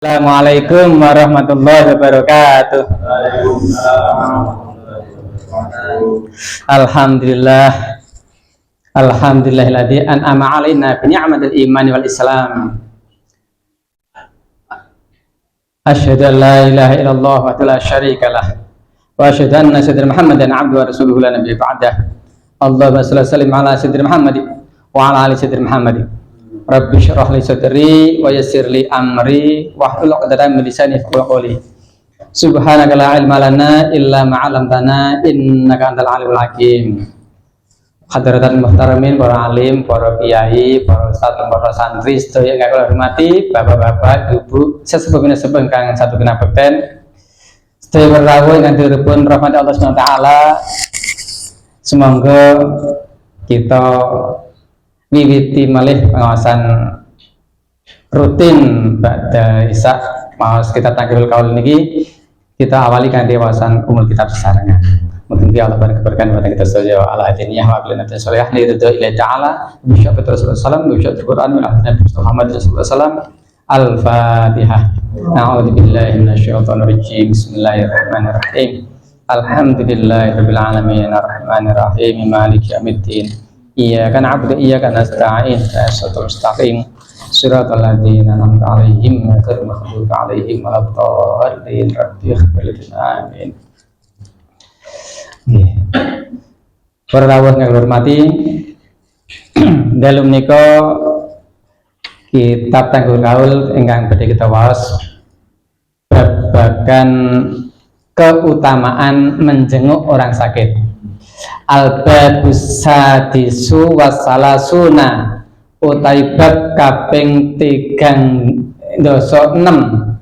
Assalamualaikum warahmatullahi wabarakatuh. Alhamdulillah. Alhamdulillahilladzi an'ama 'alaina bi ni'matil iman wal islam. Asyhadu an la ilaha illallah wa la syarikalah wa asyhadu anna sayyidina Muhammadan 'abduhu wa rasuluhu la nabiyya ba'dah. Allahumma shalli wa sallim ala sayyidina Muhammad wa ala ali sayyidina Muhammad. Rabbi syrah li sadri wa yassir li amri wahlul 'uqdatam min lisani yafqahu qawli. Subhanaka la ilma lana illa ma 'allamtana innaka antal alimul hakim. Hadratan muhtaramin, para alim, para kiai, para ustaz, para santri sedaya ingkang kula hormati, bapak-bapak, ibu, sesepuh sesepuh ingkang satu kena bekten. Sedaya rawuh ingkang diripun rahmat Allah Subhanahu wa taala. Semoga kita wiwiti malih pengawasan rutin ba'da isya maos kita takrul kaul niki kita awali kanthi wawasan umul kitab sesarengan. Mugi Allah beri keberkahan kepada kita sedaya ala hadiniyah wa aqlina tasolih li ridha ila ta'ala bi syafaat Rasulullah sallallahu alaihi wasallam bi Quran wa Nabi Muhammad sallallahu alaihi wasallam. Al-Fatihah. A'udzu billahi minasyaitonir rajim. Bismillahirrahmanirrahim. Alhamdulillahirabbil alamin arrahmanir rahim maliki yaumiddin. Iyyaka na'budu wa iyyaka nasta'in ihdinas mustaqim shiratal ladzina an'amta 'alaihim ghairil maghdubi 'alaihim waladdallin amin. Nggih. Para rawuh kang hormati, dalem menika kitab Tanggul Kaul ingkang badhe kita waos babagan keutamaan menjenguk orang sakit. Al-babus sadisu wassalasuna utai bab kaping 3 doso 6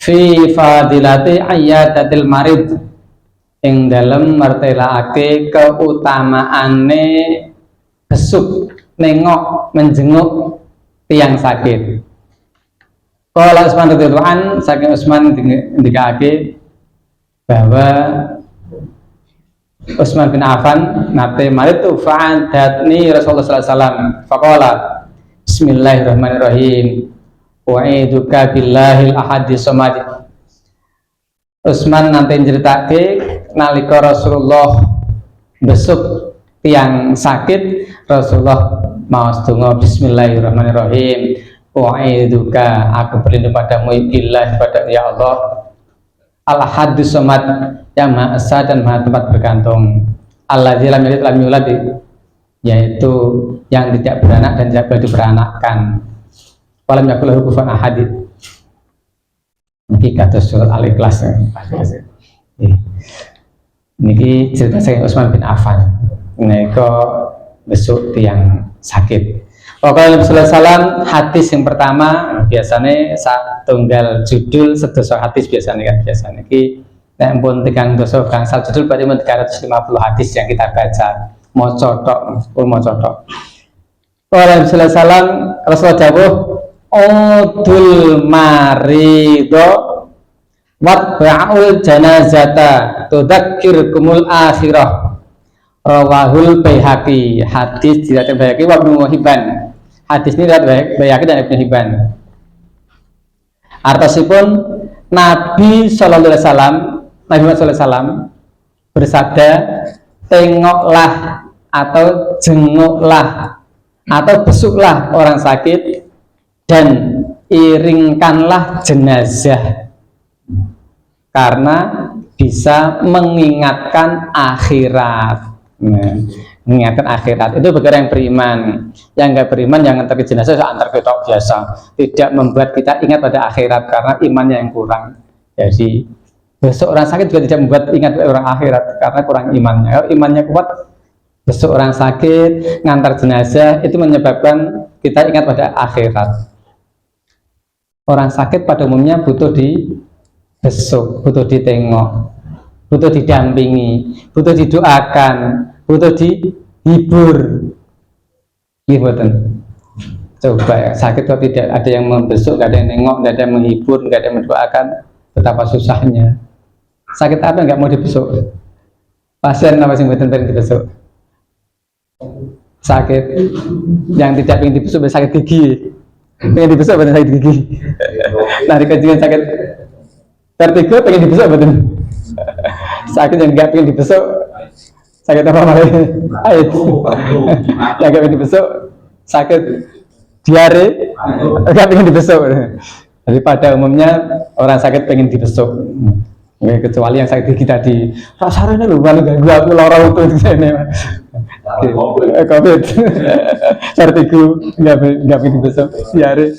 fi fadilati ayyadatil marid ing dalem martelake keutamaane besuk nengok menjenguk tiang sakit. Qala Utsman radhiyallahu an saking Utsman ndikake bahwa Utsman bin Affan nate maritu fa'adatni Rasulullah sallallahu alaihi wasallam faqala bismillahirrahmanirrahim wa'iduka billahil ahadis samad. Utsman nanti nyeritake nalika Rasulullah besuk tiang sakit, Rasulullah maos donga bismillahirrahmanirrahim wa'iduka, aku berlindung padamu billah, pada ya Allah al-ahadus samad, yang maha esa dan maha tempat bergantung, alladzi lam yalid lam yulad, yaitu yang tidak beranak dan tidak boleh diberanakkan, walam yakul lahu kufuwan ahad. Niki kados surat Al-Ikhlas. Niki cerita saya Utsman bin Affan menika besuk tiang sakit. Pokoknya Nabi sallallahu alaihi wasallam hadis yang pertama biasanya tunggal judul sedoso hadis biasanya kan biasanya ki nek pun 3 doso gangsal judul berarti 350 hadis yang kita baca maca tok Nabi sallallahu alaihi wasallam Rasulullah dawuh udul marido watba'ul janazata tudzakkirukumul akhirah. Rawahul Baihaqi, hadis diriwayatkan Baihaqi wa Ibnu Hibban. Hadis ini riwayat Baihaqi dan Ibnu Hibban. Artosipun Nabi sallallahu alaihi wasallam, Nabi Muhammad sallallahu alaihi wasallam bersabda, tengoklah atau jenguklah atau besuklah orang sakit dan iringkanlah jenazah karena bisa mengingatkan akhirat. Mengingatkan akhirat itu bagi orang yang beriman. Yang enggak beriman yang antar ke jenazah antar ke tok biasa, tidak membuat kita ingat pada akhirat karena imannya yang kurang. Jadi besok orang sakit juga tidak membuat ingat pada orang akhirat karena kurang imannya. Kalau imannya kuat, besok orang sakit ngantar jenazah itu menyebabkan kita ingat pada akhirat. Orang sakit pada umumnya butuh dibesuk, butuh ditengok, butuh didampingi, butuh didoakan, butuh dihibur. Gimana? Coba ya, sakit kok tidak ada yang membesuk, nggak ada yang nengok, nggak ada yang menghibur, nggak ada yang mendoakan, betapa susahnya. Sakit apa nggak mau dibesuk? Pasien apa sih yang pengen dibesuk? Sakit yang tidak ingin dibesuk, sakit gigi. pengen dibesuk betul sakit gigi. Nah dikencingin sakit vertigo pengen dibesuk betul. Sakit yang nggak pengen dibesuk sakit apa malah? Ayo, yang nggak pengen dibesuk sakit diare nggak pengen dibesuk. Jadi pada umumnya orang sakit pengen dibesuk. Kecuali yang sakit gigi tadi rasanya lu paling ganggu aku lorong itu ini COVID vertigo nggak pengen dibesuk diare.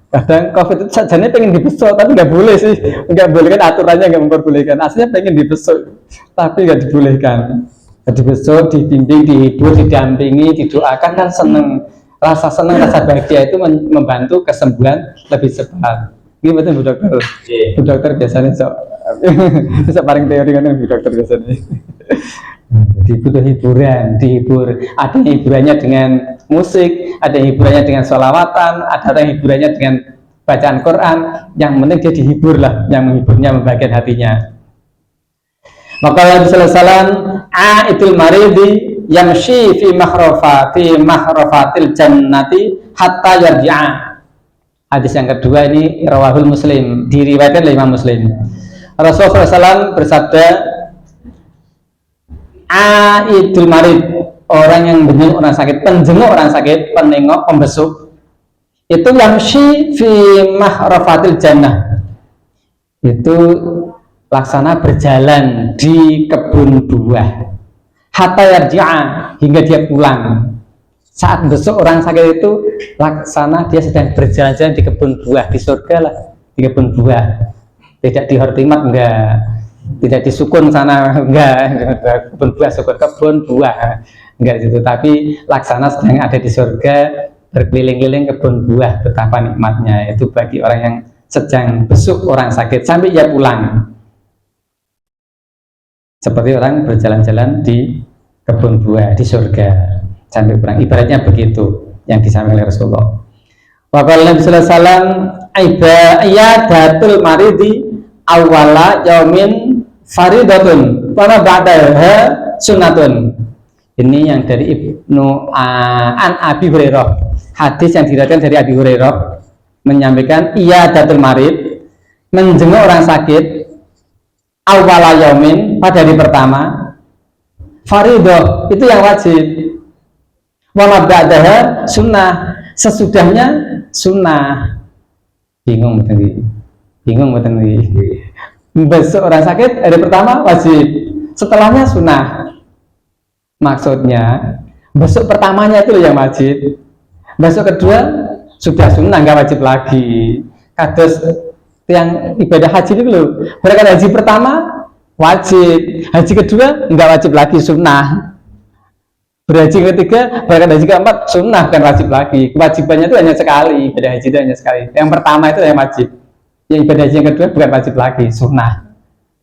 Kadang COVID itu sajanya pengen dibesuk tapi nggak boleh sih, nggak boleh kan aturannya nggak memperbolehkan. Aslinya pengen dibesuk tapi nggak dibolehkan. Dibesuk, dibimbing, dihibur, didampingi, didoakan kan seneng. Rasa senang, rasa bahagia itu membantu kesembuhan lebih cepat. Ini betul Bu Dokter. Bu Dokter biasanya bisa paling teori kan Bu Dokter biasanya. Jadi butuh hiburan, dihibur. Ada yang hiburannya dengan musik, ada yang hiburannya dengan sholawatan, ada yang hiburannya dengan bacaan Quran. Yang penting dia dihibur lah, yang menghiburnya membagian hatinya. Maka Nabi sallallahu alaihi wasallam aitul maridi yamshi fi mahrafatil jannati hatta yarji'a. Hadis yang kedua ini rawahul Muslim, diriwayatkan oleh Imam Muslim. Rasulullah SAW bersabda, aidul marid, orang yang menjenguk orang sakit, penjenguk orang sakit, penengok, pembesuk, itu yamshi fi mahrafatil jannah, itu laksana berjalan di kebun buah hatta yarji'a, hingga dia pulang. Saat besok orang sakit itu laksana dia sedang berjalan-jalan di kebun buah, di surga lah, di kebun buah. Tidak di Hortimat enggak, tidak di Sukun sana enggak, kebun buah, syukur kebun buah enggak gitu, tapi laksana sedang ada di surga, berkeliling-keliling kebun buah. Betapa nikmatnya itu bagi orang yang sedang besuk orang sakit sampai ia pulang. Seperti orang berjalan-jalan di kebun buah di surga sampai pulang, ibaratnya begitu yang disampaikan oleh Rasulullah. Wa qala Nabi sallallahu alaihi wasallam ibadatul maridi awwala yaumin faridatun wa ba'daha sunnatun. Ini yang dari Ibnu an Abi Hurairah. Hadis yang diriwayatkan dari Abi Hurairah menyampaikan iyadatul marid, menjenguk orang sakit, awwala yaumin, pada hari pertama, faridah, itu yang wajib, wa ba'daha sunnah, sesudahnya sunnah. Bingung betul nih. Besok orang sakit hari pertama wajib, setelahnya sunnah. Maksudnya besok pertamanya itu yang wajib, besok kedua sudah sunnah, nggak wajib lagi. Kados yang ibadah haji itu loh, berangkat haji pertama wajib, haji kedua nggak wajib lagi, sunnah. Berhaji ketiga, berangkat haji keempat sunnah, bukan wajib lagi. Kewajibannya itu hanya sekali, ibadah haji itu hanya sekali. Yang pertama itu yang wajib, yang ibadah haji yang kedua bukan wajib lagi, sunnah.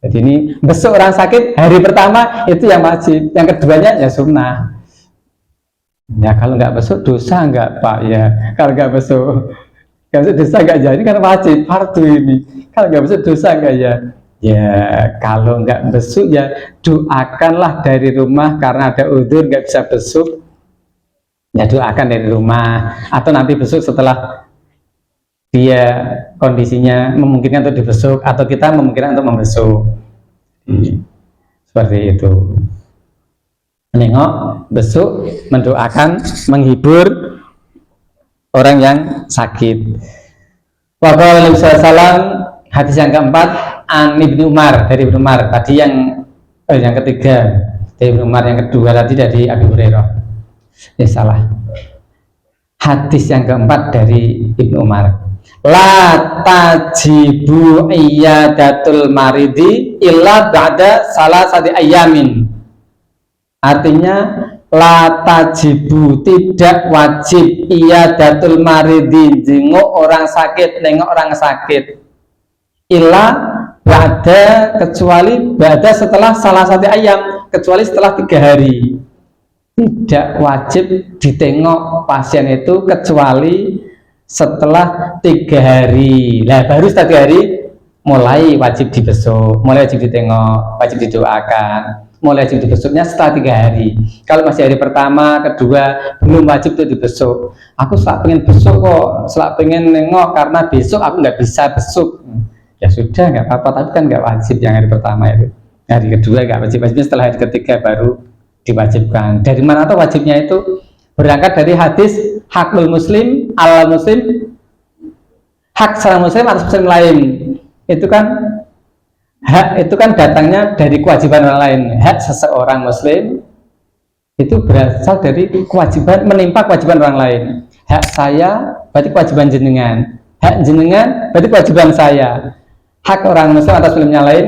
Jadi ini besok orang sakit hari pertama itu yang wajib, yang keduanya ya sunnah. Ya kalau nggak besok dosa nggak Pak ya, kalau nggak besok dosa nggak jadi, kan wajib fardu ini. Kalau nggak besok dosa nggak ya? Ya kalau nggak besuk ya doakanlah dari rumah, karena ada udzur nggak bisa besuk ya doakan dari rumah, atau nanti besuk setelah dia kondisinya memungkinkan untuk dibesuk atau kita memungkinkan untuk membesuk. Seperti itu, menengok, besuk, mendoakan, menghibur orang yang sakit. Wa qala Nabi sallallahu alaihi wasallam, hadis yang keempat, an Ibnu Umar, dari Ibnu Umar. Tadi yang ketiga dari Ibnu Umar, yang kedua tadi dari Abi Hurairah. Salah. Hadis yang keempat dari Ibnu Umar. La tajibu iyadatul maridi illa ba'da salasati ayamin. Artinya la tajibu, tidak wajib iyadatul maridi, jenguk orang sakit, nengok orang sakit, illa ba'da, kecuali ba'da setelah salah satu ayam, kecuali setelah 3 hari. Tidak wajib ditengok pasien itu kecuali setelah 3 hari. Lah baru setelah 3 hari mulai wajib dibesuk, mulai wajib ditengok, wajib didoakan, mulai wajib dibesuknya setelah 3 hari. Kalau masih hari pertama, kedua belum wajib tuh dibesuk. Aku selak pengen besuk kok, selak pengen nengok karena besok aku nggak bisa besuk. Ya sudah nggak apa-apa, tapi kan nggak wajib yang hari pertama itu. Hari kedua nggak wajib, wajibnya setelah hari ketiga baru diwajibkan. Dari mana tuh wajibnya itu? Berangkat dari hadis hakul muslim ala muslim, hak seorang muslim atas muslim lain. Itu kan hak itu kan datangnya dari kewajiban orang lain. Hak seseorang muslim itu berasal dari kewajiban, menimpa kewajiban orang lain. Hak saya berarti kewajiban jenengan, hak jenengan berarti kewajiban saya. Hak orang muslim atas muslimnya lain,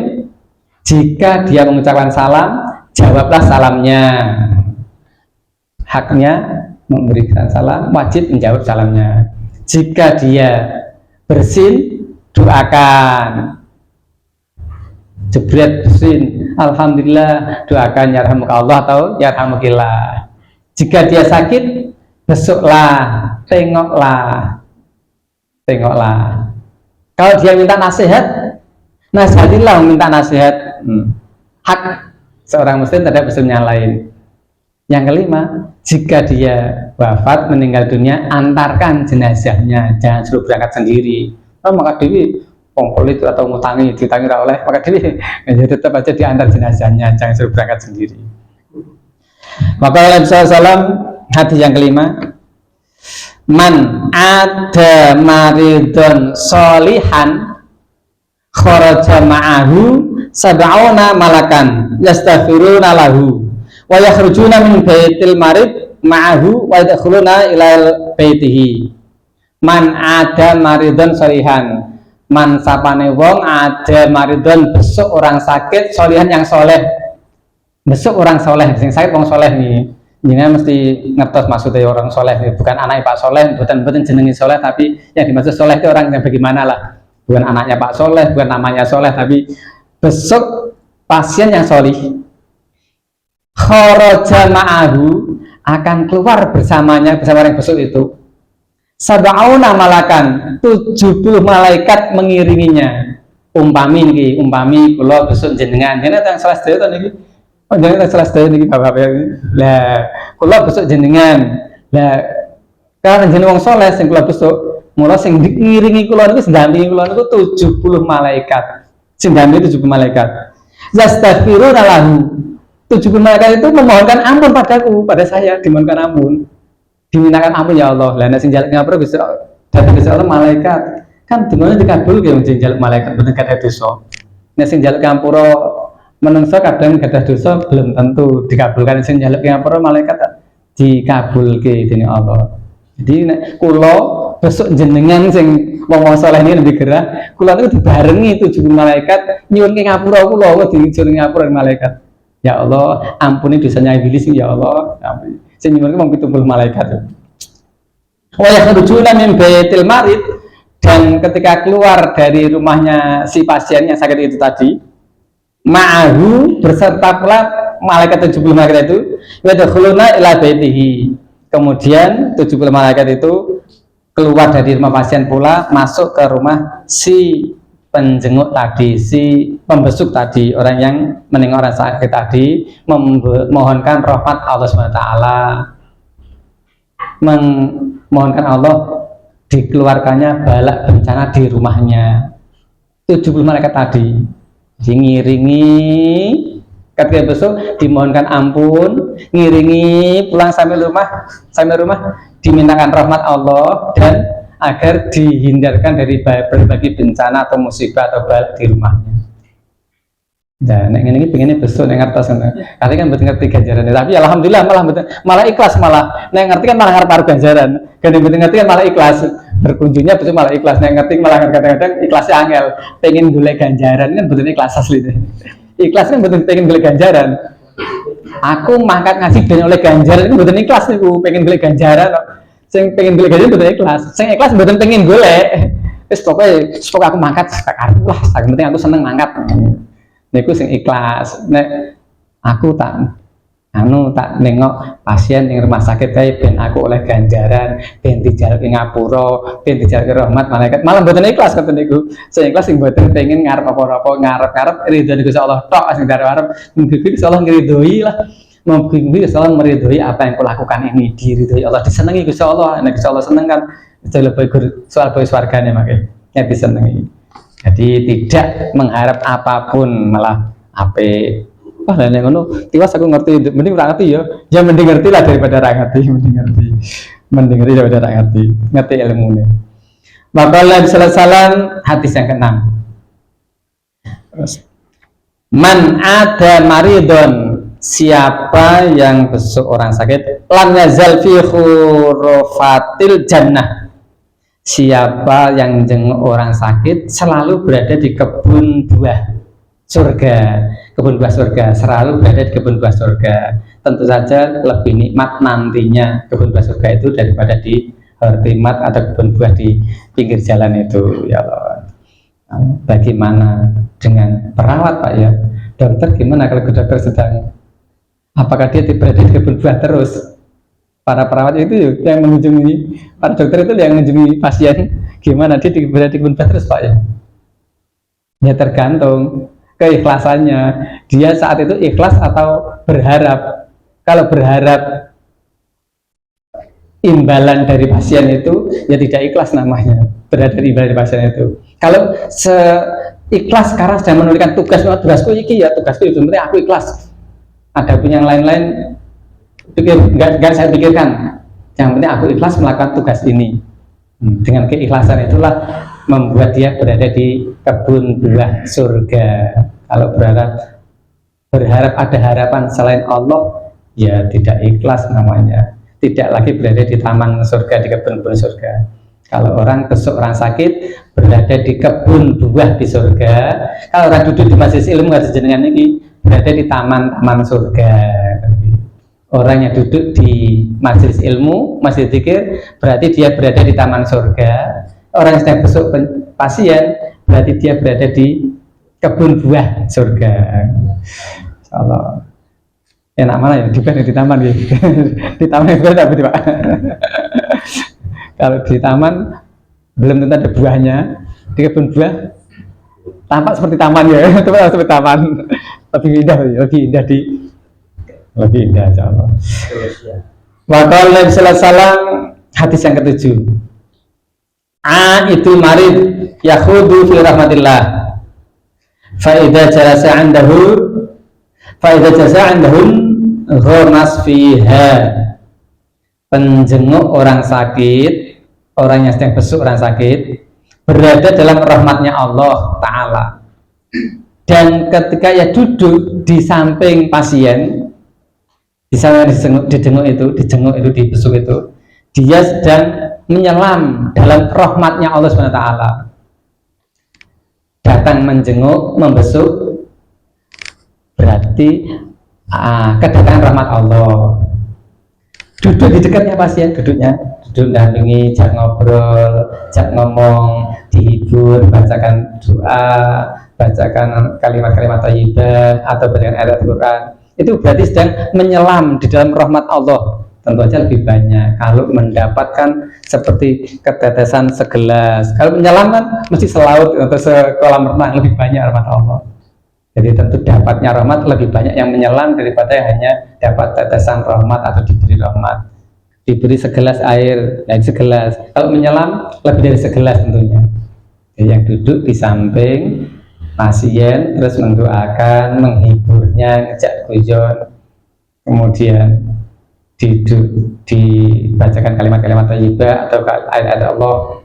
jika dia mengucapkan salam, jawablah salamnya. Haknya memberikan salam, wajib menjawab salamnya. Jika dia bersin, doakan. Jebret bersin, alhamdulillah, doakan yarhamukallah atau yarhamukillah. Jika dia sakit, besuklah, tengoklah. Kalau dia minta nasihat, nasihatilah, minta nasihat. Hak seorang muslim terhadap muslimnya lain. Yang kelima, jika dia wafat meninggal dunia, antarkan jenazahnya, jangan suruh berangkat sendiri. Maka dewi pongkol itu atau ngutangi oleh, maka dewi tetap aja diantar jenazahnya, jangan suruh berangkat sendiri. Maka oleh Rasulullah hadis yang kelima, man ada maridon solihan kharaja ma'ahu sab'una malakan yastaghfiruna lahu wa yakhrujuna min baitil marid ma'ahu wa yadkhuluna ila baitihi. Man ada maridon solihan, man sapane wong ada maridon, besuk orang sakit, solihan yang soleh, besuk orang soleh, sing sakit wong soleh nih. Jangan mesti ngertos maksudnya orang soleh, bukan anak Pak Soleh, bukan jenengi soleh, tapi yang dimaksud soleh itu orang yang bagaimana lah, bukan anaknya Pak Soleh, bukan namanya soleh, tapi besuk pasien yang solih. Kharaja ma'ahu, akan keluar bersamanya, bersama orang besuk itu. Sab'una malakan, 70 malaikat mengiringinya. Umpami kula besuk jenengan, jenengan yang salah sedaya to niki. Oh jangan salah sedaya niki bapak-bapak. Lah, kula besuk jenengan. Lah, karena jeneng wong saleh sing kula besuk, mula sing ngiringi kula niku sendampingi kula niku 70 malaikat. Sing ndampingi 70 malaikat. Yastaghfiruna lahu. 70 malaikat itu memohonkan ampun padaku, pada saya dimohonkan ampun. Dimintakan ampun ya Allah. Lah nek sing jaluk ngapura bisa datang ke Allah malaikat. Kan dimana dikabul ya sing jaluk malaikat mboten gadah dosa. Nek sing jaluk ngapura menungso kadang gadah dosa belum tentu dikabulkan. Sing jaluk ngapura malaikat dikabulke dening Allah. Jadi nek kula besok jenengan sing wong saleh ini lebih gerah, kula niku dibarengi 70 malaikat nyuwun ke ngapura kula dinyuwun ngapura malaikat. Ya Allah, ampuni dosanya iblis ya Allah. Ampuni. Sing nyuwun ke 70 malaikat. Wa yakhrujuna min baitil marid, dan ketika keluar dari rumahnya si pasien yang sakit itu tadi, ma'ahu berserta pula malaikat 70 malaikat itu, wa yadkhuluna ila baitihi. Kemudian 70 malaikat itu keluar dari rumah pasien pula, masuk ke rumah si penjenguk tadi, si pembesuk tadi, orang yang menengok orang sakit tadi, memohonkan rahmat Allah SWT, memohonkan Allah dikeluarkannya balak bencana di rumahnya. 70 malaikat tadi ngiringi ketika besok dimohonkan ampun, ngiringi pulang sampai rumah dimintakan rahmat Allah dan agar dihindarkan dari berbagai bencana atau musibah atau balak di rumahnya. Nah, nek ngene iki pengene besok nek ngertos ngono. Kali kan mboten ngerti ganjarannya, tapi alhamdulillah malah ikhlas malah. Nek ngerti kan malah ngarep ganjaran. Kan mboten ngerti kan malah ikhlas. Berkunjungnya betul malah ikhlas. Nek ngerti malah kadang-kadang ikhlasnya angel. Pengen golek ganjaran kan mboten ikhlas asli. Ikhlas kan mboten pengen golek ganjaran. Aku mangkat ngasih ben oleh ganjaran itu mboten ikhlas niku, pengen golek ganjaran kok. Sing pengen golek ganjaran mboten ikhlas. Sing ikhlas mboten pengen golek. Wis pokoke aku mangkat sekarang lah, yang penting aku seneng mangkat. Niku sing ikhlas. Nek aku tak tak nengok pasien yang rumah sakit kayak ben aku oleh ganjaran, ben dijaluk ing ngapura, ben dijaluk rahmat malaikat. Malah mboten ikhlas ngoten niku. Sing ikhlas sing mboten pengen ngarep apa-apa, ngarep-ngarep ridho Gusti Allah tok sing arep. Mugi Gusti Allah ngridhoi lah. Mugi Gusti Allah meridhoi apa yang kulakukan ini, diridhoi Allah, disenengi Gusti Allah. Nek Gusti Allah seneng kan soal boy swargane mangke. Ya disenengi. Jadi tidak mengharap apapun, malah ape. Wah, lain ngono, tiwas aku ngerti, mending ora ngerti ya. Ya mending ngerti lah daripada ora ngerti, mending ngerti. Mending ngerti daripada ora ngerti ilmunya. Maka Allah salam hadis yang ke-6. Man ada maridon, siapa yang besuk orang sakit, lam yazal fi khurafatil jannah. Siapa yang jenguk orang sakit selalu berada di kebun buah surga. Kebun buah surga, selalu berada di kebun buah surga. Tentu saja lebih nikmat nantinya kebun buah surga itu daripada di hortimat atau kebun buah di pinggir jalan itu. Ya Allah. Bagaimana dengan perawat Pak ya? Dokter gimana kalau dokter sedang, apakah dia berada di kebun buah terus? Para perawat itu yang mengunjungi, para dokter itu yang mengunjungi pasien, gimana dia berada di kebun buah terus Pak ya? Ya tergantung keikhlasannya, dia saat itu ikhlas atau berharap. Kalau berharap imbalan dari pasien itu, ya tidak ikhlas namanya, berada di imbalan dari pasien itu. Kalau seikhlas sekarang sedang menunaikan tugasku iki ya, tugasku itu penting aku ikhlas. Ada pun yang lain-lain nggak saya pikirkan, yang penting aku ikhlas melakukan tugas ini. Dengan keikhlasan itulah membuat dia berada di kebun buah surga. Kalau berharap ada harapan selain Allah, ya tidak ikhlas namanya. Tidak lagi berada di taman surga, di kebun-kebun surga. Kalau orang besok orang sakit berada di kebun buah di surga. Kalau orang duduk di majelis ilmu nggak sejenengan ini berada di taman-taman surga. Orang yang duduk di majelis ilmu, majelis zikir, berarti dia berada di taman surga. Orang yang sedang besok pasien, berarti dia berada di kebun buah surga. Insyaallah. Enak mana ya? Di taman gitu. Di taman itu ada Pak. Kalau di taman belum tentu ada buahnya. Di kebun buah tampak seperti taman ya, tampak seperti taman. Lebih indah insyaallah. Maka Nabi sallallahu alaihi wasallam hadis yang ke-7. Itu marid yakhudu fi rahmatillah. Fa idza jalasa 'indahu ghanas fiha. Penjenguk orang sakit, orang yang sedang besuk orang sakit, berada dalam rahmatnya Allah Ta'ala. Dan ketika ia duduk di samping pasien, di samping dijenguk itu, dibesuk itu, dia sedang menyelam dalam rahmatnya Allah SWT. Datang menjenguk, membesuk, berarti kedatangan rahmat Allah. Duduk di dekatnya pasien, duduk dampingi, jak ngobrol, jak ngomong, dihibur, bacakan doa, bacakan kalimat-kalimat thayyibah atau bacakan ayat Al-Quran. Itu berarti sedang menyelam di dalam rahmat Allah. Tentu saja lebih banyak kalau mendapatkan seperti ketetesan segelas. Kalau menyelam kan mesti selaut atau sekolam renang, lebih banyak rahmat Allah. Jadi tentu dapatnya rahmat lebih banyak yang menyelam daripada hanya dapat tetesan rahmat atau diberi rahmat. Diberi segelas air, dan segelas. Kalau menyelam lebih dari segelas tentunya. Jadi yang duduk di samping pasien terus mendoakan, menghiburnya, ngejak guyon, kemudian dibacakan kalimat-kalimat thayyibah atau ayat-ayat Allah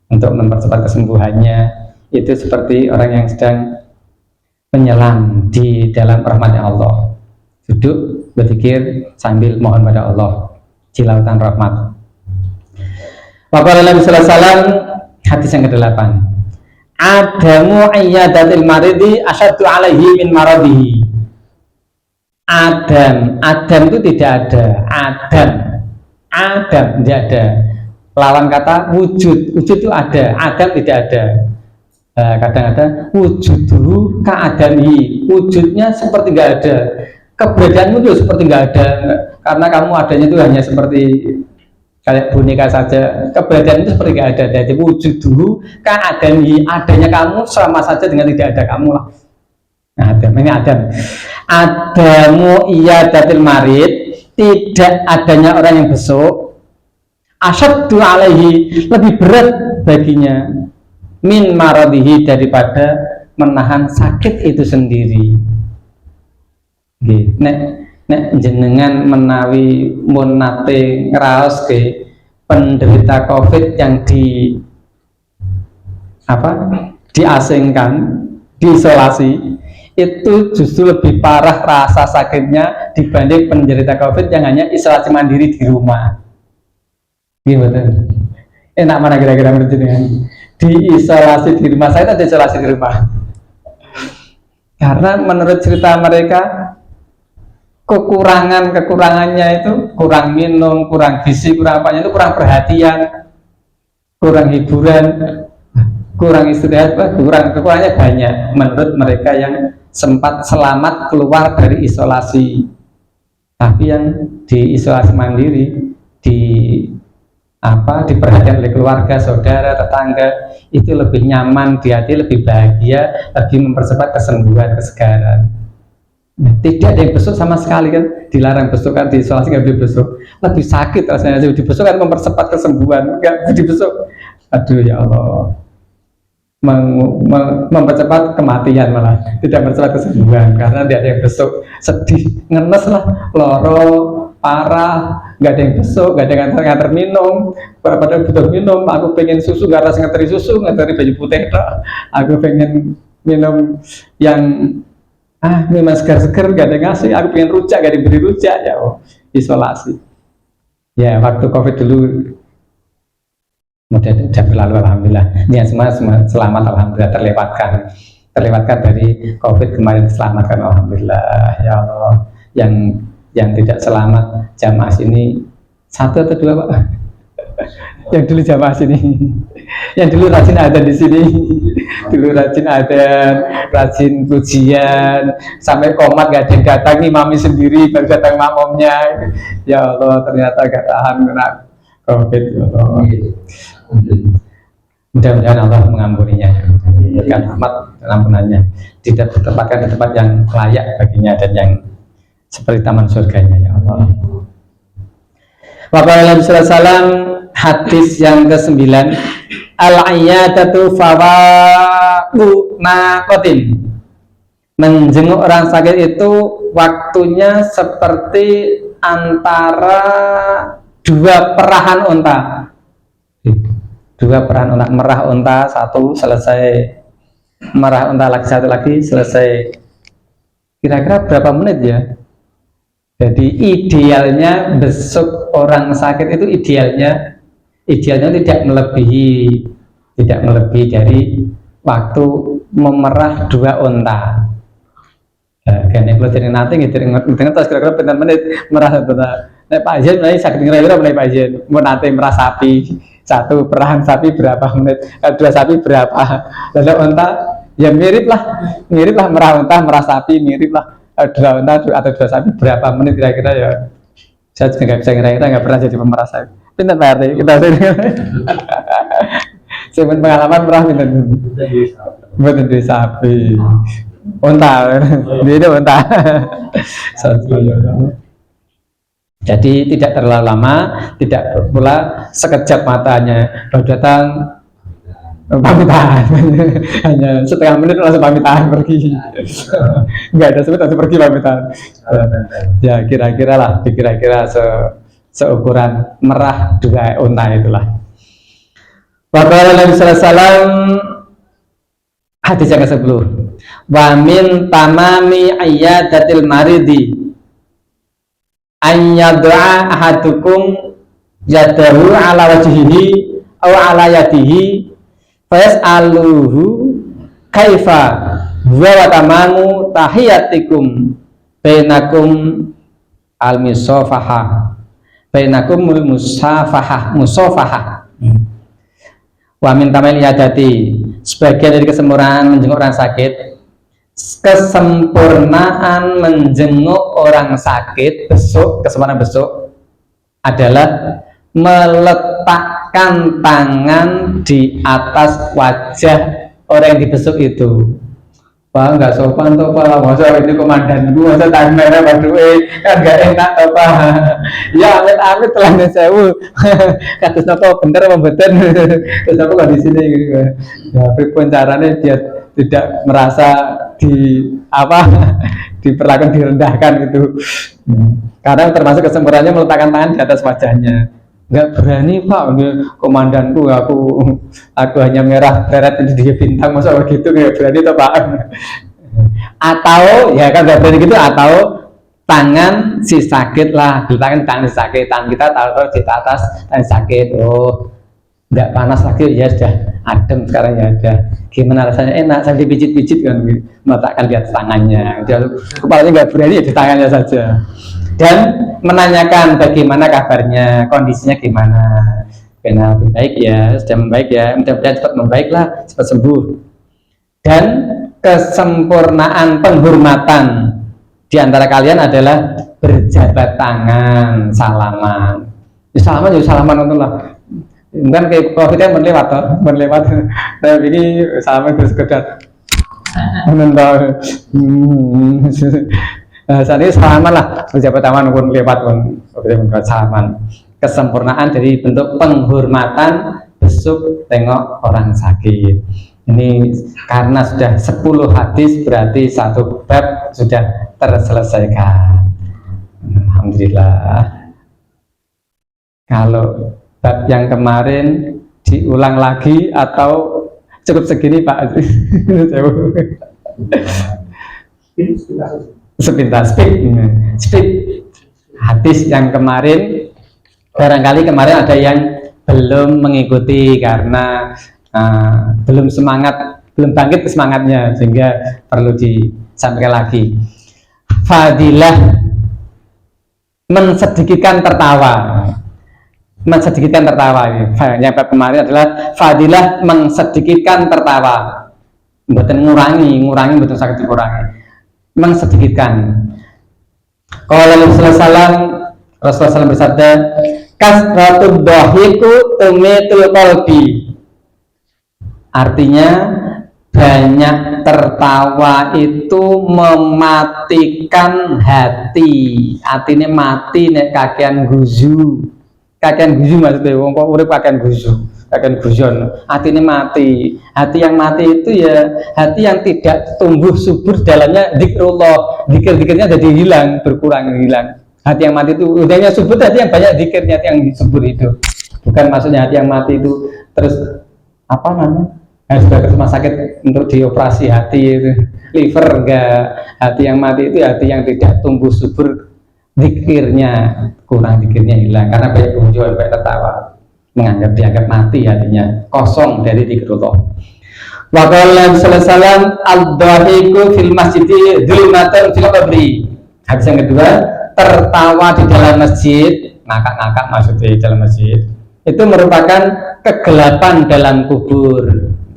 untuk mempercepat kesembuhannya. Itu seperti orang yang sedang menyelam di dalam rahmatnya Allah, duduk berzikir sambil mohon pada Allah di lautan rahmat. Maka Nabi sallallahu alaihi wasallam hadis yang ke-8, adamu ayyadatil maridi asyaddu alaihi min maradihi. Adam itu tidak ada. Adam tidak ada. Lawan kata wujud itu ada, Adam tidak ada. Kadang-kadang wujuduhu ka'adami, wujudnya seperti nggak ada. keberadaanmu itu seperti nggak ada, karena kamu adanya itu hanya seperti kayak boneka saja. Keberadaan itu seperti nggak ada. Jadi wujud dulu kan adanya kamu sama saja dengan tidak ada kamu lah. Nah, ini adamu iya datil marid, tidak adanya orang yang besok, asyaddu alaihi, lebih berat baginya min maradihi, daripada menahan sakit itu sendiri. Nek jenengan menawi mun nate ngraos ke penderita COVID yang diasingkan, diisolasi, itu justru lebih parah rasa sakitnya dibanding penderita COVID yang hanya isolasi mandiri di rumah. Gimana? Enak mana kira-kira menurut jenengan? Diisolasi di rumah, saya tadi isolasi di rumah. Karena menurut cerita mereka, kekurangannya itu kurang minum, kurang gizi, kurang apanya itu, kurang perhatian, kurang hiburan, kurang istirahat, kekurangannya banyak menurut mereka yang sempat selamat keluar dari isolasi. Tapi yang diisolasi mandiri, diperhatikan oleh keluarga, saudara, tetangga, itu lebih nyaman di hati, lebih bahagia, lebih mempercepat kesembuhan, kesegaran. Tidak ada yang besuk sama sekali kan, dilarang besuk kan, diisolasi nggak boleh besuk, lebih sakit rasanya. Di besuk kan mempercepat kesembuhan, nggak dibesuk, aduh ya Allah, mempercepat kematian, malah tidak mempercepat kesembuhan karena tidak ada yang besuk, sedih, ngenes lah, loro, parah, nggak ada yang besuk, nggak ada yang nganter minum, padahal butuh minum. Aku pengen susu, nggak rasa nganteri susu, nganteri baju putih, aku pengen minum yang memang segar-segar, gak ada yang ngasih. Aku pengen rujak, gak diberi rujak, ya isolasi. Ya waktu COVID dulu mudah berlalu, alhamdulillah. Ya semua selamat, alhamdulillah, terlewatkan dari COVID kemarin, diselamatkan, alhamdulillah. Ya Allah, yang tidak selamat jamaah sini 1 atau 2 Pak? Yang dulu jamaah sini, yang dulu rajin ada di sini, dulu rajin ada, rajin pujian, sampai komat gak ada yang datang, imami sendiri baru datang makmumnya. Ya Allah, ternyata gak tahan kena COVID. Ya Allah. Mudah-mudahan Allah mengampuninya, memberikan rahmat dan ampunannya, tidak ditempatkan di tempat yang layak baginya dan yang seperti taman surganya. Ya Allah. Waqala Rasulullah, hadis yang ke-9, al-iyadatu fawaqu naqatin, menjenguk orang sakit itu waktunya seperti antara 2 perahan unta. 2 perahan unta, merah unta 1 selesai, merah unta lagi 1 lagi selesai. Kira-kira berapa menit ya? Jadi idealnya besuk orang sakit itu idealnya tidak melebihi dari waktu memerah 2 unta. Karena kalau jadi nanti terus kira-kira benar menit merah unta. Nek Pak Jen mulai sakit kira-kira mulai Pak Jen mau nanti merah sapi 1 perahan sapi berapa menit, 2 sapi berapa, lalu unta ya mirip lah merah unta, merah sapi mirip lah. 2 unta atau 2 sapi berapa menit kira-kira ya? Saya juga nggak bisa kira-kira, nggak pernah jadi pemerah sapi. Pintar Pak RT, kita sini. Saya pengalaman merah pintar. Betul di sapi, unta, dia unta. Jadi tidak terlalu lama, tidak pula sekejap matanya. Baru datang pamitan, hanya setengah menit langsung pamitan pergi, nggak ada sebut langsung pergi pamitan. Ya kira-kira seukuran merah 2 unta itulah. Waqala Nabi sallallahu alaihi wasallam, hadis yang ke-10, wa min tamami ayyadatil maridi an yad'a ahadukum yadahu ala wajhihi aw ala yadihi fayas'aluhu kaifa huwa wa tamamu tahiyatikum bainakum al-musafahah bainakumul musafahah. Wa min tamal yadati, sebagian dari kesempurnaan menjenguk orang sakit, kesempurnaan menjenguk orang sakit besuk, kesempurnaan besuk adalah meletakkan tangan di atas wajah orang yang dibesuk itu. Pak, nggak sopan tuh Pak, masa ini komandan gua, masa tangan merah, waduh kan nggak enak tuh Pak. Ya amit-amit telah sewu. Kados nopo bener apa mboten? Terus aku kok di sini gitu. Ya, pripun caranya dia tidak merasa diperlakukan direndahkan gitu. Karena termasuk kesempurnaannya meletakkan tangan di atas wajahnya. Nggak berani Pak, ini komandanku, aku hanya merah beret dia bintang, masa begitu nggak berani tuh Pak. Atau ya kan nggak berani gitu, atau tangan si sakit lah, tangan si sakit, tangan kita taruh di atas tangan sakit, oh nggak panas lagi, ya sudah adem sekarang, ya udah gimana rasanya, enak, saya dipijit-pijit kan, meletakkan di atas tangannya, dia kepalanya nggak berani, ya di tangannya saja. Dan menanyakan bagaimana kabarnya, kondisinya gimana, karena lebih baik ya, sudah membaik ya, mudah-mudahan cepat membaiklah, cepat sembuh. Dan kesempurnaan penghormatan di antara kalian adalah berjabat tangan, salaman. Ya salaman untuk lah. Kan kayak COVID yang berlewat, nah ini salaman terus sekedar menentang. Saat ini salaman lah, pejabat tangan pun lewat pun salaman. Kesempurnaan dari bentuk penghormatan besuk tengok orang sakit. Ini karena sudah 10 hadis berarti satu bab sudah terselesaikan. Alhamdulillah. Kalau bab yang kemarin diulang lagi atau cukup segini Pak? Sepintas speed hadis yang kemarin, barangkali kemarin ada yang belum mengikuti karena belum bangkit semangatnya, sehingga perlu disampaikan lagi. Fadilah mensedikitkan tertawa yang kemarin adalah fadilah mensedikitkan tertawa, bukan ngurangi bukan sakit dikurangi, mensedikitkan. Kalau Rasulullah SAW bersabda, kasratud dhahiku tumitul qalbi. Artinya banyak tertawa itu mematikan hati. Artinya mati nek kakean guzu maksudnya wong kok urip kakean guzu. Akan guyon, hati ini mati. Hati yang mati itu ya hati yang tidak tumbuh subur dalamnya zikrullah. Zikir-zikirnya jadi hilang, berkurang, hilang. Hati yang mati itu udahnya subur, hati yang banyak zikirnya, hati yang subur itu. Bukan maksudnya hati yang mati itu terus apa namanya? Harus ke rumah sakit untuk dioperasi hati itu, liver enggak. Hati yang mati itu hati yang tidak tumbuh subur, zikirnya kurang, zikirnya hilang karena banyak kunjungan, banyak tertawa. Dianggap mati, hatinya kosong dari zikrullah. Wa qala sallallahu al-dhahiku fil masjidi dzulmatan fil qabri. Hadis yang kedua, tertawa di dalam masjid, ngakak-ngakak maksudnya di dalam masjid, itu merupakan kegelapan dalam kubur.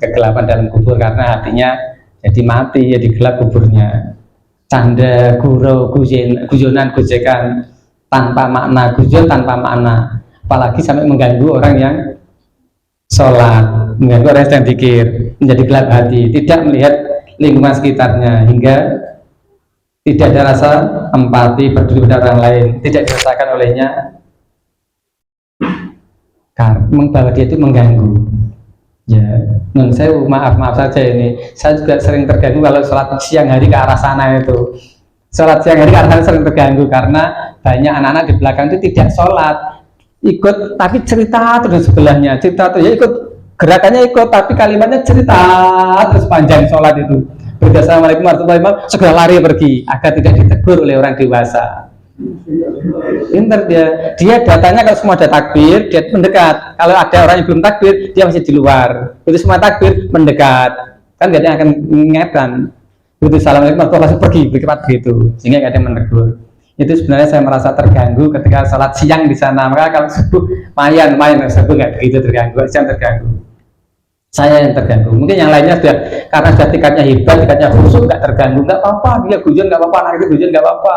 Kegelapan dalam kubur karena hatinya jadi mati, jadi gelap kuburnya. Canda, gurau, guyonan, gojekan tanpa makna, guyon tanpa makna. Apalagi sampai mengganggu orang yang sholat, mengganggu orang yang zikir, menjadi gelap hati, tidak melihat lingkungan sekitarnya, hingga tidak ada rasa empati, peduli pada orang lain, tidak dirasakan olehnya, bahwa dia itu mengganggu. Ya, nun saya maaf saja ini, saya juga sering terganggu kalau sholat siang hari ke arah sana itu. Sholat siang hari ke arah sana sering terganggu karena banyak anak-anak di belakang itu tidak sholat, ikut tapi cerita terus sebelahnya, cerita tuh ya ikut gerakannya ikut tapi kalimatnya cerita terus panjang sholat itu. Assalamualaikum warahmatullahi wabarakatuh, segera lari pergi agar tidak ditegur oleh orang dewasa. Pinter dia datanya kalau semua ada takbir dia mendekat, kalau ada orang yang belum takbir dia masih di luar, itu semua takbir mendekat kan gak ada yang akan mengingatkan. Itu assalamualaikum warahmatullahi wabarakatuh pergi bercepat begitu sehingga gak ada yang menegur. Itu sebenarnya saya merasa terganggu ketika sholat siang di sana. Maka kalau subuh lumayan subuh nggak begitu terganggu, jam terganggu. saya yang terganggu. Mungkin yang lainnya sudah karena sudah tikatnya hebat, tikatnya khusyuk, nggak terganggu, nggak apa-apa, dia guyon nggak apa-apa, anak itu guyon nggak apa-apa.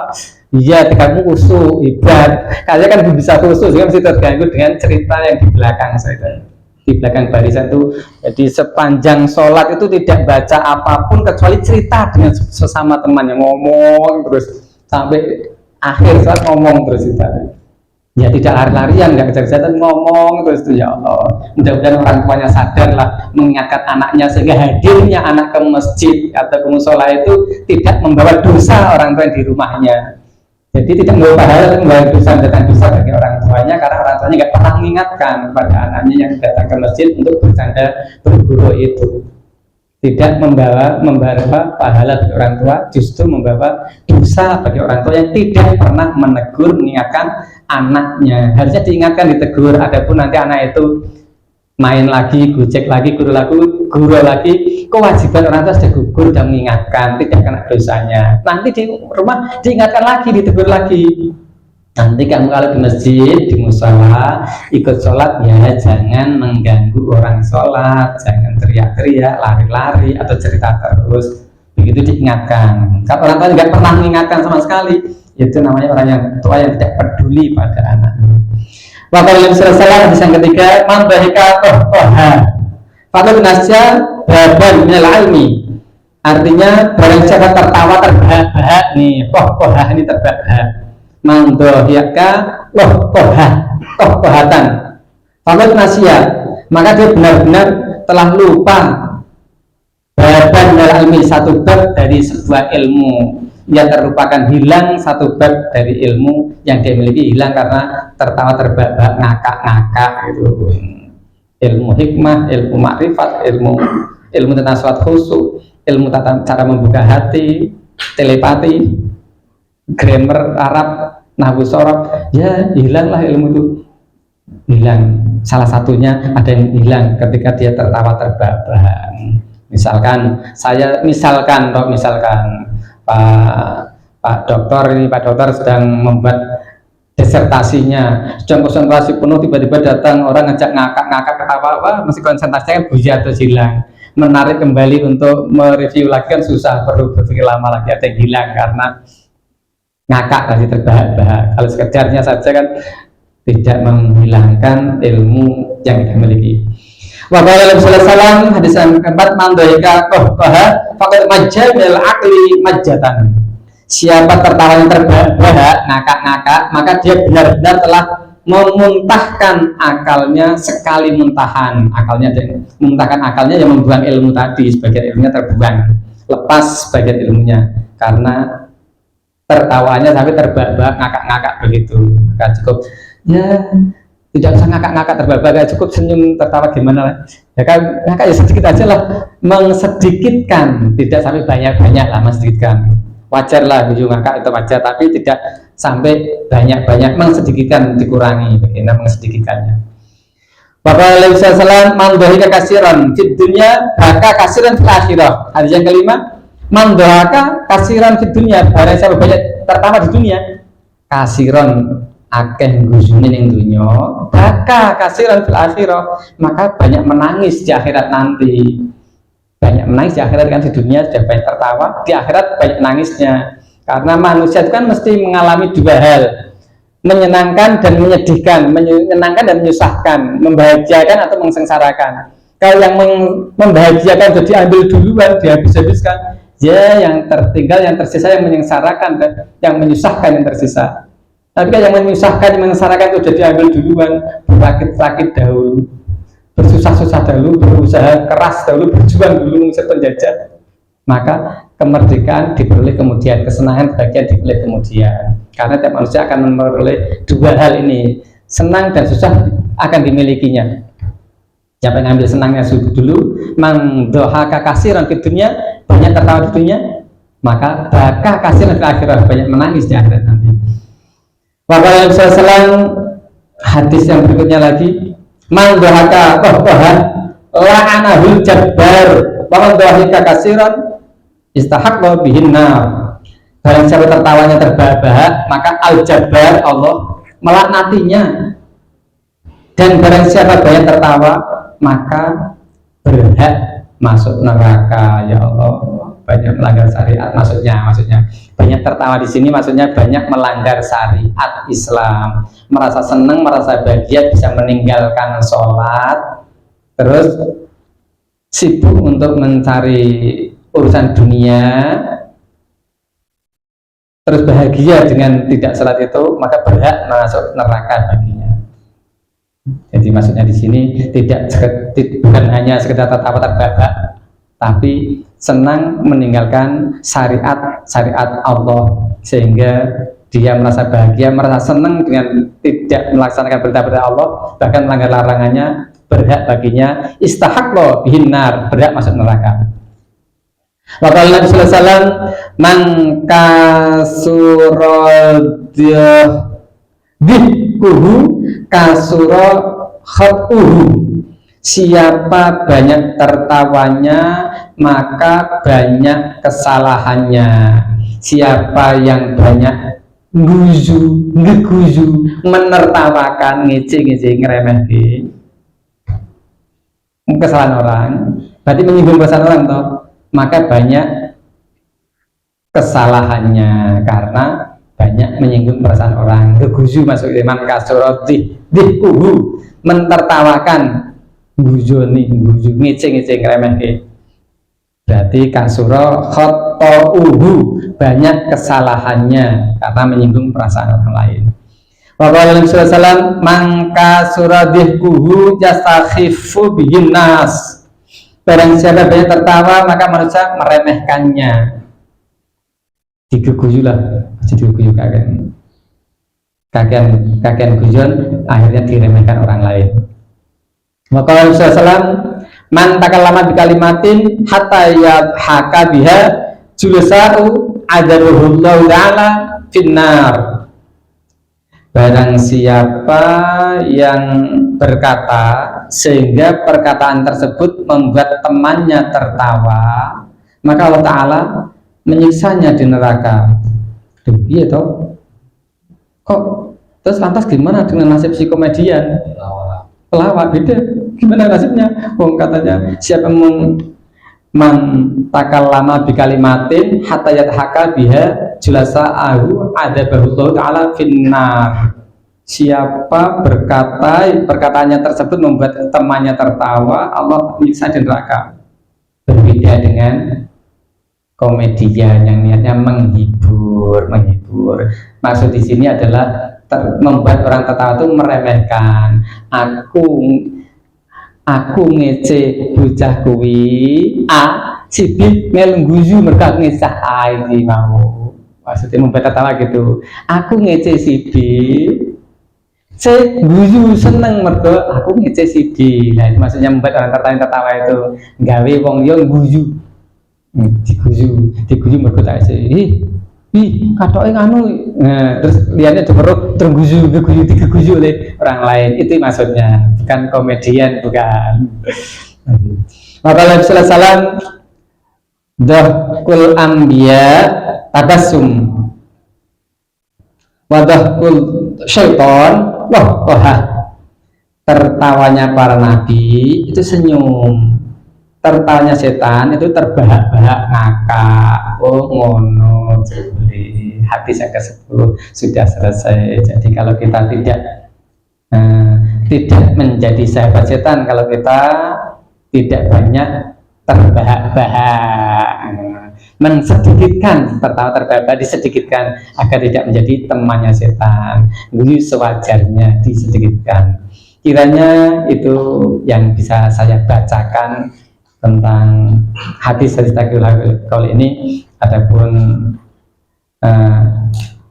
Iya, tikatmu khusyuk, hebat. Kalian kan bisa khusyuk, sehingga mesti terganggu dengan cerita yang di belakang saya. Di belakang barisan itu, jadi sepanjang sholat itu tidak baca apapun kecuali cerita dengan sesama teman yang ngomong terus sampai akhir sholat ngomong terus kita. Ya tidak lari-larian, nggak kejar-kejaran, ngomong terus tuh. Ya Allah, mudah-mudahan orang tuanya sadar lah mengingatkan anaknya sehingga hadirnya anak ke masjid atau ke musola itu tidak membawa dosa orang tua yang di rumahnya. Jadi tidak membawa pahala, membawa dosa, datang dosa bagi orang tuanya karena orang tuanya nggak pernah mengingatkan kepada anaknya yang datang ke masjid untuk bercanda berguru itu. Tidak membawa pahala bagi orang tua, justru membawa dosa bagi orang tua yang tidak pernah menegur, mengingatkan anaknya. Harusnya diingatkan, ditegur. Adapun nanti anak itu main lagi, gojek lagi, guru lagi, kewajiban orang tua sudah gugur dan mengingatkan, tidak kena dosanya. Nanti di rumah diingatkan lagi, ditegur lagi. Nanti kamu kalau di masjid, di musola, ikut sholat ya jangan mengganggu orang sholat, jangan teriak-teriak, lari-lari atau cerita terus. Begitu diingatkan. Kalau orang tua nggak pernah mengingatkan sama sekali, itu namanya orang yang tua yang tidak peduli pada anaknya. Waktu yang selesai di yang ketiga, mandahika kohkoha. Fakul nasya baban minal ilmi. Artinya barang siapa tertawa terbahak-bahak nih, kohkoha ini terbahak. Mandahika kohkohatan. Fakul nasya, maka dia benar-benar telah lupa baban minal ilmi, satu bab dari sebuah ilmu. Ia terlupakan, hilang satu bab dari ilmu yang dia miliki, hilang karena tertawa terbahak, ngakak-ngakak itu. Ilmu hikmah, ilmu makrifat, ilmu tentang sholat khusyuk, ilmu tentang cara membuka hati, telepati, grammar Arab, nahwu sorof, ya hilanglah ilmu itu. Hilang. Salah satunya ada yang hilang ketika dia tertawa terbahak. Misalkan Pak dokter sedang membuat disertasinya, sedang konsentrasi penuh, tiba-tiba datang orang ngajak ngakak ketawa, mesti konsentrasinya buyar atau hilang. Menarik kembali untuk mereview lagi kan susah, perlu berpikir lama lagi, ada yang hilang karena ngakak tadi terbahak-bahak. Kalau sekedarnya saja kan tidak menghilangkan ilmu yang kita miliki. Wa qala Rasulullah hadis yang keempat, mandhaika kohkoha faqad majjal aqli majjatan. Siapa tertawa yang terbahak-bahak, ngakak-ngakak, maka dia benar-benar telah memuntahkan akalnya sekali muntahan. Memuntahkan akalnya yang membuang ilmu tadi, sebagian ilmunya terbuang, lepas sebagian ilmunya karena tertawanya sampai terbahak-bahak, ngakak-ngakak begitu. Maka cukup ya tidak usah ngakak-ngakak terbahak-bahak, cukup senyum tertawa gimana ya kan, ngakak ya sedikit aja lah, mengsedikitkan, tidak sampai banyak-banyak lah, mengsedikitkan. Wajar lah ujung ngakak itu wajar, tapi tidak sampai banyak-banyak, mengsedikitkan, dikurangi, bagaimana mengsedikitkannya. Bapak Alaihi Wasallam mandahika kasiran di dunia, baka kasiran fil akhirah. Hadis yang kelima, mandahaka kasiran di dunia, barang siapa banyak tertawa di dunia, kasiran akeh gusune ning dunya, baka kasiran fil akhirah, maka banyak menangis di akhirat nanti. Banyak menangis di akhirat kan, di dunia sudah banyak tertawa, di akhirat banyak nangisnya. Karena manusia itu kan mesti mengalami dua hal, menyenangkan dan menyedihkan, menyenangkan dan menyusahkan, membahagiakan atau mengsengsarakan. Kalau yang membahagiakan sudah diambil duluan, dihabis-habiskan, ya yang tertinggal, yang tersisa yang menyengsarakan dan yang menyusahkan yang tersisa. Tapi kan yang menyusahkan, yang menyengsarakan itu sudah diambil duluan, berakit-rakit dahulu, bersusah-susah dahulu, berusaha keras dahulu, berjuang dulu mengusir penjajah. Maka kemerdekaan diperoleh kemudian, kesenangan bagian diperoleh kemudian. Karena tiap manusia akan memperoleh dua hal ini, senang dan susah akan dimilikinya. Siapa yang ambil senangnya dulu, mangdohaka kasiran di dunia, banyak tertawa di dunia, maka baka kasiran di akhirat, banyak menangis di akhirat nanti. Bapak Rasulullah hadis yang berikutnya lagi, mangdohaka kohkohan la'anahul jabbar wa mangdohika kasiran istahaqqa bihinna. Barang siapa tertawanya terbahak-bahak, maka al-jabbar, Allah melaknatinya. Dan barang siapa banyak tertawa, maka berhak masuk neraka. Ya Allah, banyak melanggar syariat, maksudnya banyak tertawa di sini, maksudnya banyak melanggar syariat Islam, merasa senang, merasa bahagia bisa meninggalkan sholat, terus sibuk untuk mencari urusan dunia, terus bahagia dengan tidak sholat itu, maka berhak masuk neraka baginya. Jadi maksudnya di sini bukan hanya sekedar tertawa terbahak, tapi senang meninggalkan syariat Allah, sehingga dia merasa bahagia, merasa senang dengan tidak melaksanakan perintah-perintah Allah, bahkan melanggar larangannya, berhak baginya istahaqqa bihinnar, berhak masuk neraka. Wa qala Nabi sallallahu alaihi wasallam, man kasuradhihi kasura khatuhu, siapa banyak tertawanya maka banyak kesalahannya. Siapa yang banyak ngeguzu, menertawakan, ngece-ngece, ngeremeh kesalahan orang, berarti menyinggung kesalahan orang toh, maka banyak kesalahannya karena banyak menyinggung perasaan orang. Ngeguzu masuk iman kasurati mentertawakan, guzu ngece-ngece, ngeremeh, berarti kasura khata'uhu, banyak kesalahannya karena menyinggung perasaan orang lain. Wa qala Nabi sallallahu alaihi wasallam, man kasura dhikuhu yastakhifu bihin nas, barang siapa banyak tertawa maka manusia meremehkannya. Diguyu lah, diguyu kakean guyon, akhirnya diremehkan orang lain. Wa qala Nabi sallallahu alaihi wasallam, man takallama bi kalimatin hatta yadhaka biha julasa'u adaruhullahu ta'ala finnar. Barang siapa yang berkata sehingga perkataan tersebut membuat temannya tertawa, maka Allah Ta'ala menyiksanya di neraka. Duh, iya toh? Kok terus lantas gimana dengan nasib si komedian? Pelawak beda. Gimana nasibnya? Katanya siapa man takallama bi kalimatin hatta yadhaka biha julasa'ahu adabahullahu ta'ala finnar. Siapa berkata perkataannya tersebut membuat temannya tertawa, Allah menyiksa di neraka. Berbeda dengan komedian yang niatnya menghibur. Maksud di sini adalah membuat orang tertawa itu meremehkan. Aku ngece bocah kuwi sidik melu guyu mergo ngesah iki mau. Maksudnya membuat tertawa gitu. Aku ngece sidik guyu seneng mergo aku ngece sidik. Nah, itu maksudnya membuat orang tertawa itu gawe wong liya guyu. Diguyu mergo tak isi. Katoke nganu. Nah, terus liane terguyu oleh orang lain. Itu maksudnya, bukan komedian, bukan. Maka Nabi sallallahu alaihi wasallam, dhahkul anbiya tabassum wa dhahkul syaitan wah. Tertawanya para nabi itu senyum, tertawanya setan itu terbahak-bahak ngakak. Oh ngono, jadi hadis yang ke-10 sudah selesai. Jadi kalau kita tidak menjadi sahabat setan, kalau kita tidak banyak terbahak-bahak, mensedikitkan, tertawa terbahak disedikitkan agar tidak menjadi temannya setan. Itu sewajarnya disedikitkan. Kiranya itu yang bisa saya bacakan tentang hadis taqul qaul ini. Adapun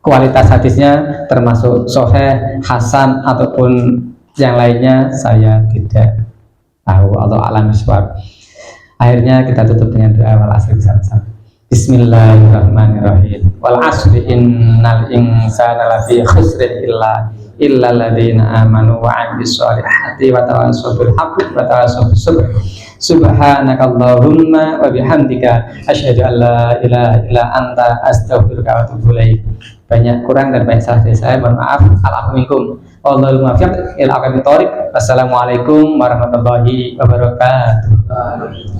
kualitas hadisnya termasuk sahih, hasan ataupun yang lainnya saya tidak tahu. Allah alam bisawab. Akhirnya kita tutup dengan doa wal asri bersama-sama. Bismillahirrahmanirrahim. Wal asri innal insana lafi khusrin illa alladziina amanu wa 'amilus shalihati wa tawassaw bil haqqi wa tawassaw bis sabr. Subhanakallahumma wa bihamdika asyhadu an la ilaha illa anta astaghfiruka wa atubu ilaik. Banyak kurang dan banyak salah dari saya, mohon maaf. Alhamdulillah. Wallahul muwaffiq ila aqwamit thoriq. Wassalamualaikum warahmatullahi wabarakatuh.